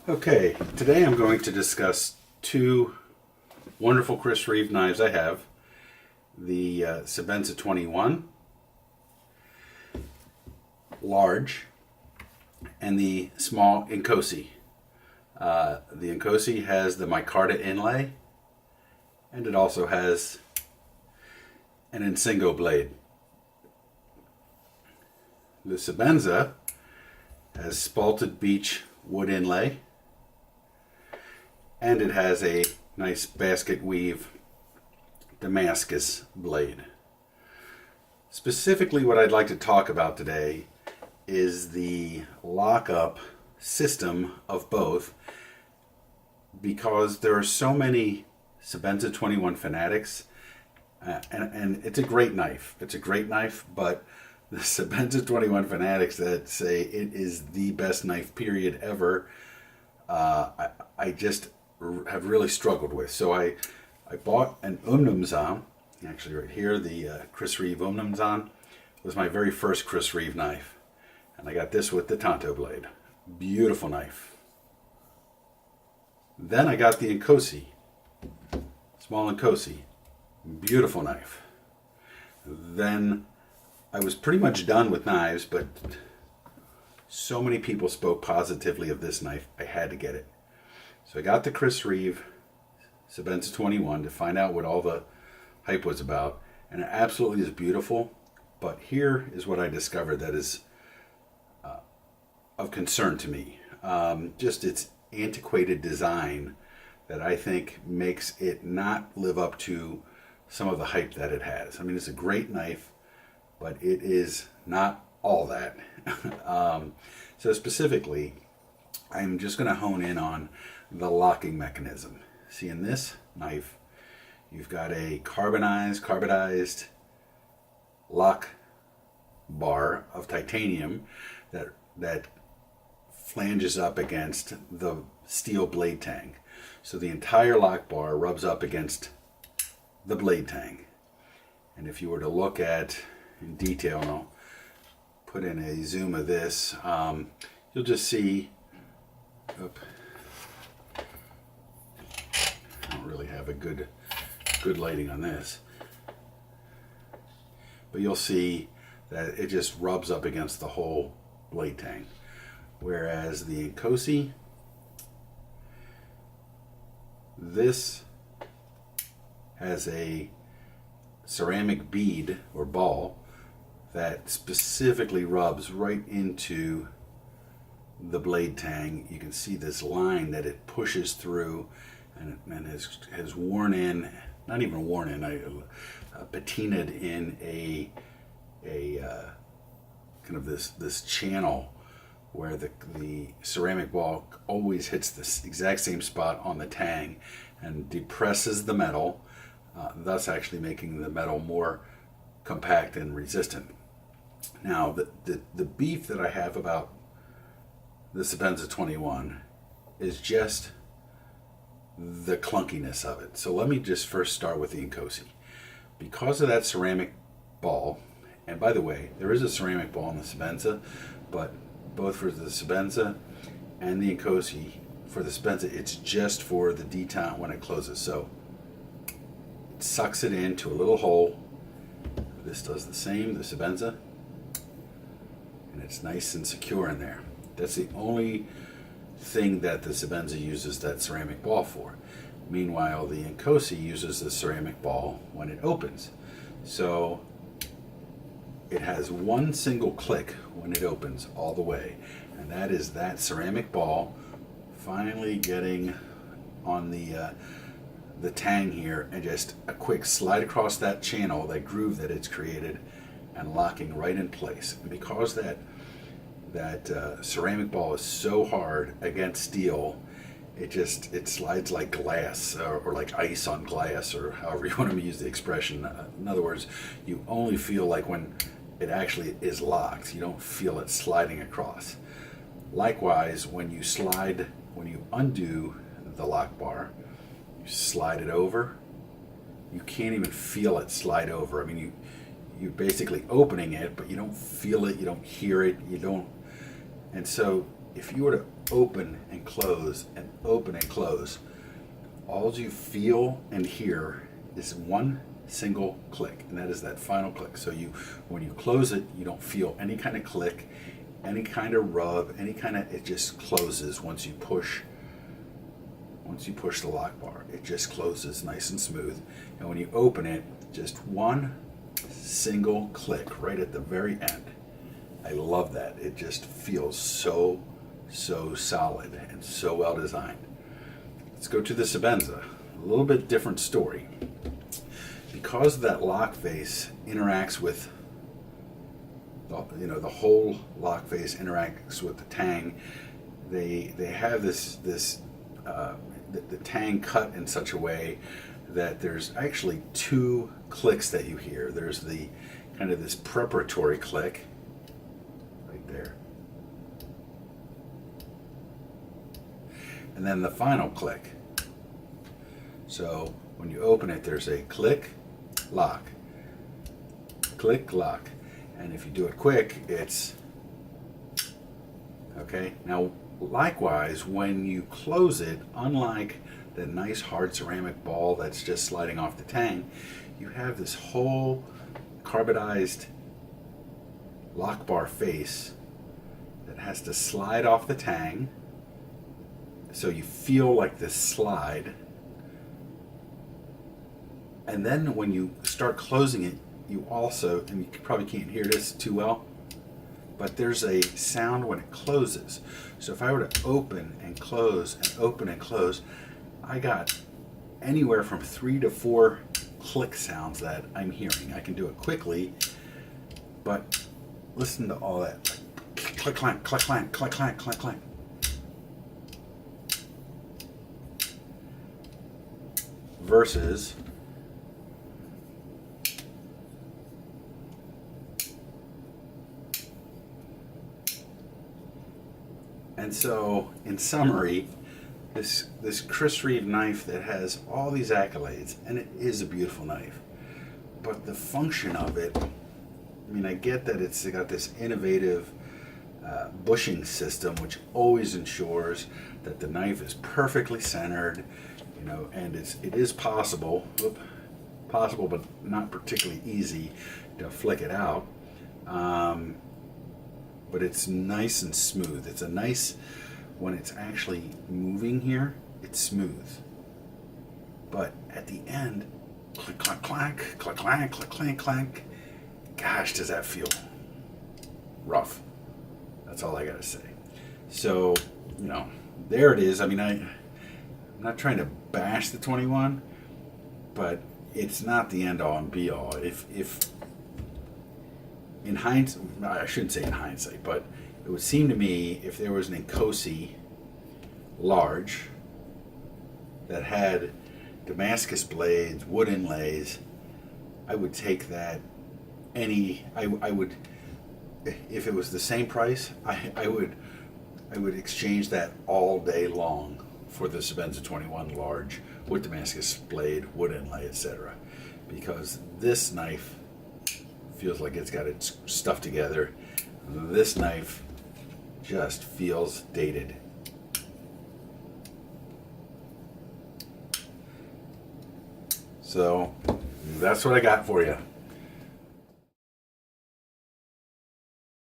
Okay, today I'm going to discuss two wonderful Chris Reeve knives I have. The Sebenza 21 large and the small Inkosi. The Inkosi has the micarta inlay and it also has an Insingo blade. The Sebenza has spalted beech wood inlay and it has a nice basket weave Damascus blade. Specifically, what I'd like to talk about today is the lockup system of both, because there are so many Sebenza 21 fanatics, and it's a great knife. It's a great knife, but the Sebenza 21 fanatics that say it is the best knife period ever, I just have really struggled with. So I bought an Umnumzahn, actually right here, the Chris Reeve Umnumzahn was my very first Chris Reeve knife. And I got this with the Tanto blade. Beautiful knife. Then I got the Inkosi, small Inkosi, beautiful knife. Then I was pretty much done with knives, but so many people spoke positively of this knife, I had to get it. So I got the Chris Reeve Sebenza 21 to find out what all the hype was about, and it absolutely is beautiful. But here is what I discovered that is of concern to me. Just its antiquated design that I think makes it not live up to some of the hype that it has. I mean, it's a great knife, but it is not all that. So specifically, I'm just going to hone in on the mechanism. See, in this knife, you've got a carbonized lock bar of titanium that flanges up against the steel blade tang. So the entire lock bar rubs up against the blade tang. And if you were to look at in detail, and I'll put in a zoom of this, you'll just see, I don't really have a good lighting on this, but you'll see that it just rubs up against the whole blade tang. Whereas the Inkosi, this has a ceramic bead or ball that specifically rubs right into the blade tang. You can see this line that it pushes through and has worn in, not even worn in, patinaed in a kind of this channel where the ceramic ball always hits this exact same spot on the tang and depresses the metal, thus actually making the metal more compact and resistant. Now, the beef that I have about the Sebenza 21 is just the clunkiness of it. So let me just first start with the Inkosi. Because of that ceramic ball, and by the way, there is a ceramic ball in the Sebenza, but both for the Sebenza and the Inkosi, for the Sebenza, it's just for the detente when it closes. So it sucks it into a little hole. This does the same, the Sebenza, and it's nice and secure in there. That's the only thing that the Sebenza uses that ceramic ball for. Meanwhile, the Inkosi uses the ceramic ball when it opens. So it has one single click when it opens all the way, and that is that ceramic ball finally getting on the tang here, and just a quick slide across that channel, that groove that it's created, and locking right in place. And because that ceramic ball is so hard against steel, it slides like glass, or like ice on glass, or however you want to use the expression. In other words, you only feel like when it actually is locked. You don't feel it sliding across. Likewise, when you undo the lock bar, you slide it over, you can't even feel it slide over. I mean, you're basically opening it, but you don't feel it, you don't hear it, you don't. And so if you were to open and close and open and close, all you feel and hear is one single click, and that is that final click. So when you close it, you don't feel any kind of click, any kind of rub, it just closes once you push the lock bar. It just closes nice and smooth. And when you open it, just one single click right at the very end. I love that. It just feels so solid and so well designed. Let's go to the Sebenza. A little bit different story. Because that lock face interacts with the whole lock face interacts with the tang. They have the tang cut in such a way that there's actually two clicks that you hear. There's the kind of this preparatory click right there, and then the final click. So when you open it, there's a click, lock, click, lock. And if you do it quick, it's okay. Now, likewise, when you close it, unlike the nice hard ceramic ball that's just sliding off the tang, you have this whole carbonized lock bar face that has to slide off the tang. So you feel like this slide. And then when you start closing it, you also, and you probably can't hear this too well, but there's a sound when it closes. So if I were to open and close and open and close, I got anywhere from 3 to 4 click sounds that I'm hearing. I can do it quickly, but listen to all that. Click, clank, click, clank, click, clank, click, clank. Versus and so, in summary, this Chris Reeve knife that has all these accolades, and it is a beautiful knife, but the function of it, I mean, I get that it's got this innovative bushing system, which always ensures that the knife is perfectly centered, and it is possible, but not particularly easy to flick it out. But it's nice and smooth. It's a nice, when it's actually moving here, it's smooth. But at the end, click, clank, clank, click, clank, click, clank, clank. Gosh, does that feel rough. That's all I gotta say. So, there it is. I mean, I'm not trying to bash the 21, but it's not the end all and be all. If in hindsight, I shouldn't say in hindsight, but it would seem to me if there was an Inkosi large that had Damascus blades, wood inlays, I would take that I would, if it was the same price, I would exchange that all day long for the Sebenza 21 large with Damascus blade, wood inlay, etc. Because this knife feels like it's got its stuff together. This knife just feels dated. So that's what I got for you.